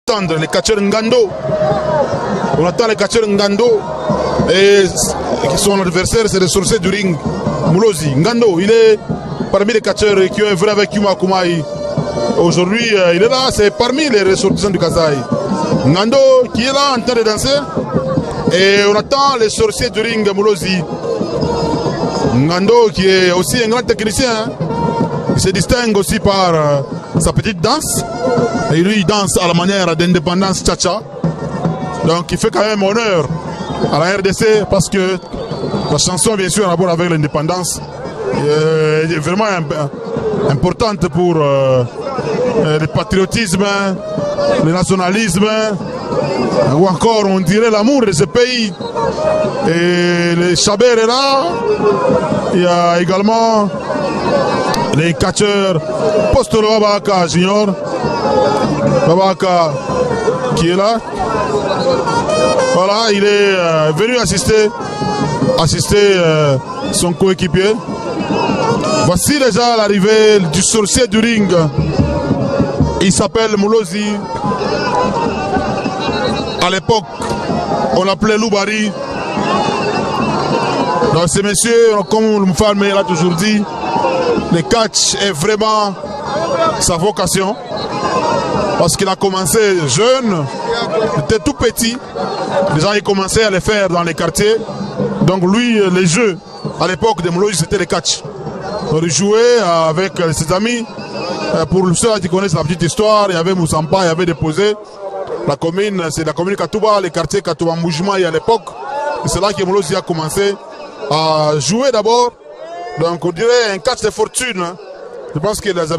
attendre les catcheurs Ngando. On attend les catcheurs Ngando. Et son adversaire, c'est le sorcier du ring, Moulozi. Ngando, il est parmi les catcheurs qui ont œuvré avec Yuma Koumaï. Aujourd'hui, il est là, c'est parmi les ressortissants du Kasaï. Ngando qui est là en train de danser. Et on attend les sorciers du ring, Moulozi. Ngando qui est aussi un grand technicien. Hein. Il se distingue aussi par sa petite danse. Et lui, il danse à la manière d'indépendance Tcha-Tcha. Donc il fait quand même honneur à la RDC parce que la chanson, bien sûr, en rapport avec l'indépendance, est vraiment importante pour le patriotisme, le nationalisme, ou encore, on dirait, l'amour de ce pays. Et le Chaber est là. Il y a également les catcheurs Postolo Babaka Junior, Babaka qui est là. Voilà, il est venu assister son coéquipier. Voici déjà l'arrivée du sorcier du ring. Il s'appelle Moulozi. À l'époque, on l'appelait Loubari. Donc ces messieurs, comme Moufalme l'a toujours dit, le catch est vraiment sa vocation. Parce qu'il a commencé jeune, il était tout petit. Déjà, il commençait à le faire dans les quartiers. Donc lui, les jeux, à l'époque de Moulozi, c'était le catch. Donc il jouait avec ses amis. Pour ceux qui connaissent la petite histoire, il y avait Moussampa, il y avait Déposé. La commune, c'est la commune Katouba, les quartiers Katouba Moujmaï à l'époque. C'est là que Moulozi a commencé à jouer d'abord. Donc on dirait un catch de fortune. Je pense que les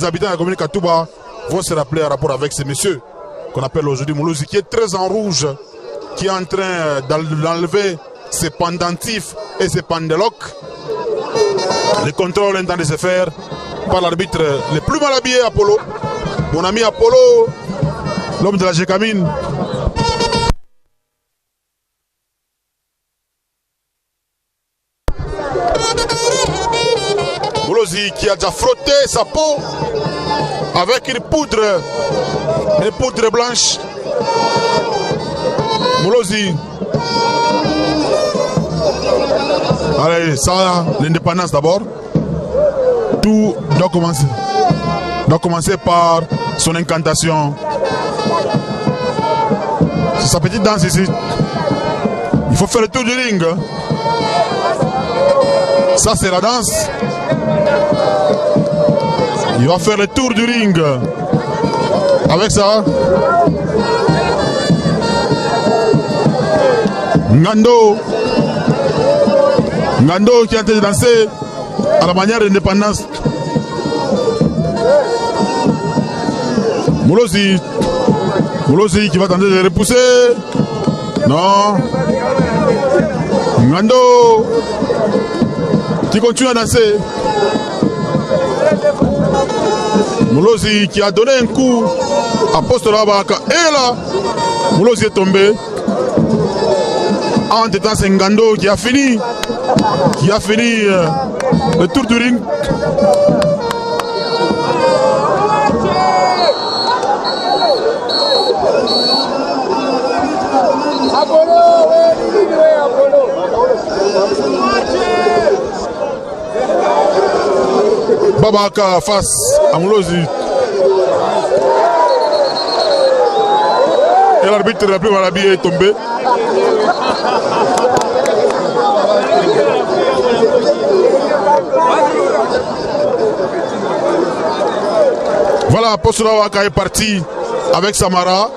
habitants de la commune Katouba vont se rappeler en rapport avec ces messieurs qu'on appelle aujourd'hui Moulozi, qui est très en rouge, qui est en train d'enlever ses pendentifs et ses pendeloques. Le contrôle est en train de se faire par l'arbitre le plus mal habillé, Apollo. Mon ami Apollo, l'homme de la Gécamine. Moulozi qui a déjà frotté sa peau avec une poudre blanche. Moulozi. Allez, ça, l'indépendance d'abord. Tout doit commencer. Doit commencer par son incantation. C'est sa petite danse ici. Il faut faire le tour du ring. Ça, c'est la danse. Il va faire le tour du ring. Avec ça. Ngando qui est en train de danser à la manière de l'indépendance. Moulozi qui va tenter de repousser. Non. Ngando qui continue à danser. Moulozi qui a donné un coup à Postolo Babaka. Et là, Moulozi est tombé. En temps, c'est Ngando qui a fini le tour du ring. Babaka face à Moulozi. Et l'arbitre la plus mal habillé est tombé. Voilà, Postolo Babaka est parti avec Samara.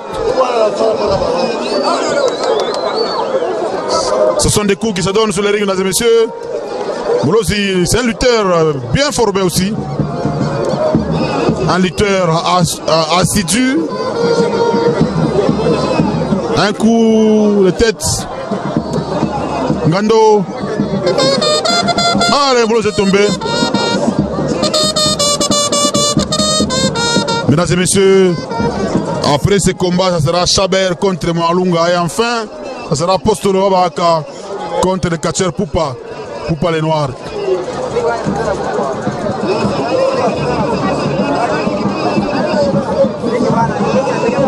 Ce sont des coups qui se donnent sur les rings, mesdames et messieurs. Moulozi, c'est un lutteur bien formé aussi. Un lutteur assidu. Un coup de tête. Ngando. Allez, Moulozi est tombé. Mesdames et messieurs, après ce combat, ça sera Chaber contre Mwalunga. Et enfin, ça sera Postolo Babaka contre le catcheur Poupa les Noirs.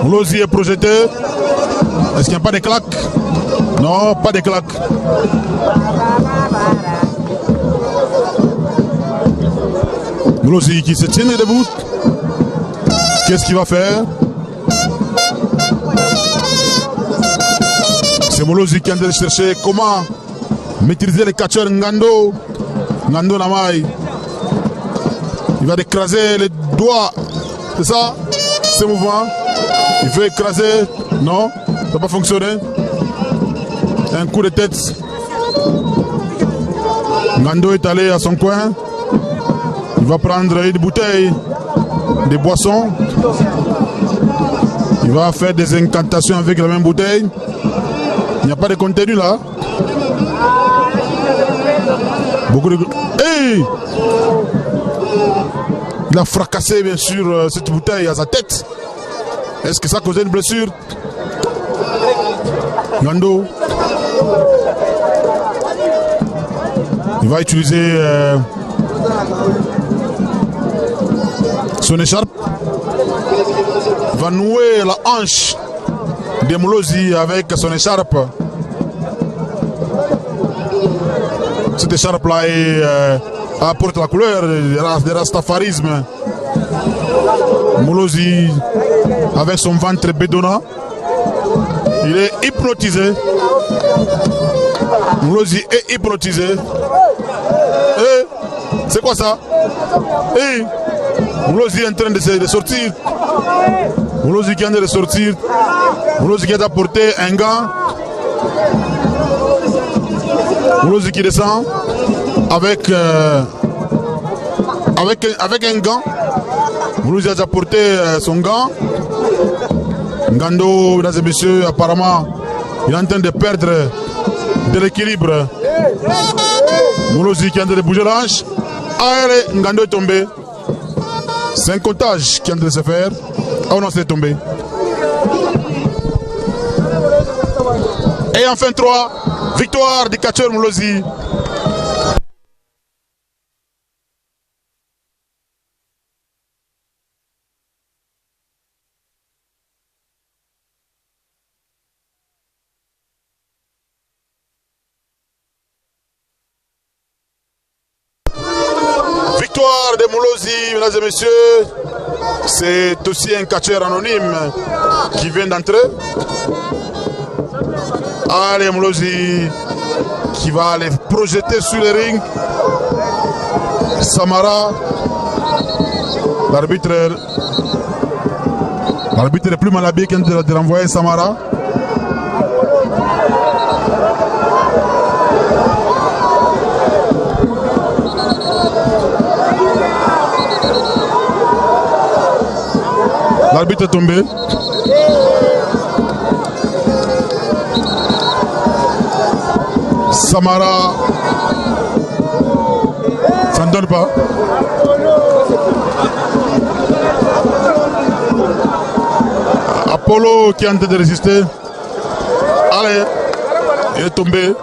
Moulozi est projeté. Est-ce qu'il n'y a pas de claques? Non, pas de claques. Moulozi qui se tient debout. Qu'est-ce qu'il va faire? C'est Moulozi qui est en train de chercher comment maîtriser les catcheurs Ngando. Ngando Namai. Il va écraser les doigts. C'est ça? Ce mouvement. Il veut écraser. Non, ça n'a pas fonctionné. Un coup de tête. Ngando est allé à son coin. Il va prendre une bouteille de boisson. Il va faire des incantations avec la même bouteille. Il n'y a pas de contenu là. Beaucoup de... Hey! Il a fracassé bien sûr cette bouteille à sa tête. Est-ce que ça a causé une blessure? Ngando. Il va utiliser son écharpe. Il va nouer la hanche de Moulozi avec son écharpe. Cette écharpe-là apporte la couleur du rastafarisme. Moulozi, avec son ventre bédonnant, il est hypnotisé. Moulozi est hypnotisé. Et c'est quoi ça? Et Moulozi est en train de sortir. Moulozi qui est en train de sortir. Moulozi qui a apporté un gant. Moulozi qui descend avec un gant. Moulozi a apporté son gant. Ngando, mesdames et messieurs, apparemment, il est en train de perdre de l'équilibre. Moulozi qui est en train de bouger l'ange. Allez, Ngando est tombé. C'est un comptage qui est en train de se faire. Oh non, c'est tombé. Et enfin 3, victoire du catcheur Moulozi. Victoire de Moulozi, mesdames et messieurs. C'est aussi un catcheur anonyme qui vient d'entrer. Allez, Moulozi qui va aller projeter sur le ring. Samara, l'arbitre est plus mal habillé qu'un de renvoyer Samara. L'arbitre est tombé. Samara, ça ne donne pas. Apollo qui est en train de résister. Allez, il est tombé.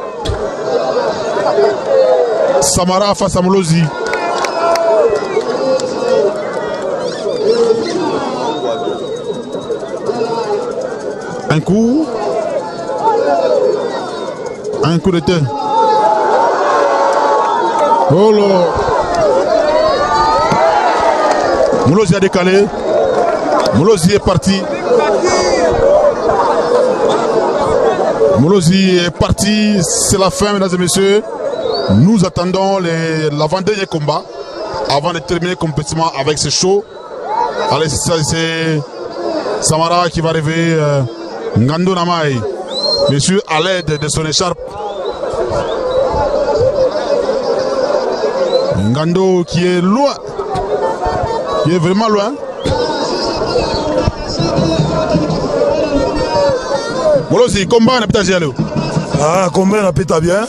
Samara face à Moulozi. Un coup de tête. Oh là. Moulozi a décalé. Moulozi est parti. Moulozi est parti. C'est la fin, mesdames et messieurs. Nous attendons l'avant-dernier combat avant de terminer complètement avec ce show. Allez, c'est Samara qui va arriver. Ngando Namai, bien sûr, à l'aide de son écharpe. Ngando qui est loin, qui est vraiment loin. Moulozi, combat n'a pas été. Ah, combat n'a pas été bien.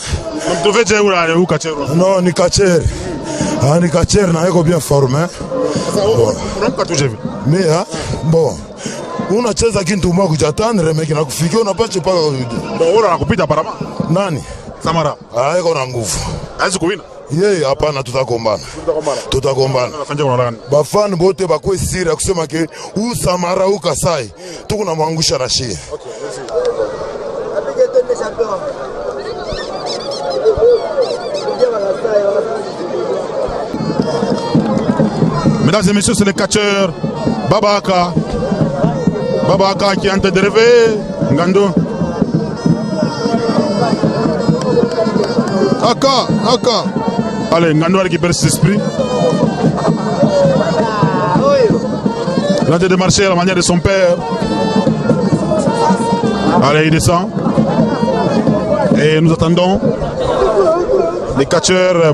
Tu veux dire où catcher? Non, ni catcher. Ah, ni catcher n'a pas bien formé. Mais, bon. Unacheza kitu mwa kujatandre meki na kufikia unapata paka. Ndio wala nakupita parama. Nani? Samara. Ah, iko na nguvu. ye hapana, tutakombana. Bafani bote bakwe siri ya kusema ke u Samara u Kasai tuko na mwangusha na shie. Mesdames et messieurs, c'est le catcheur Babaka. Babaka qui est en train de rêver. Ngando. Aka. Allez, Ngando a récupéré ses esprits. Il est en train de marcher à la manière de son père. Allez, il descend. Et nous attendons les catcheurs.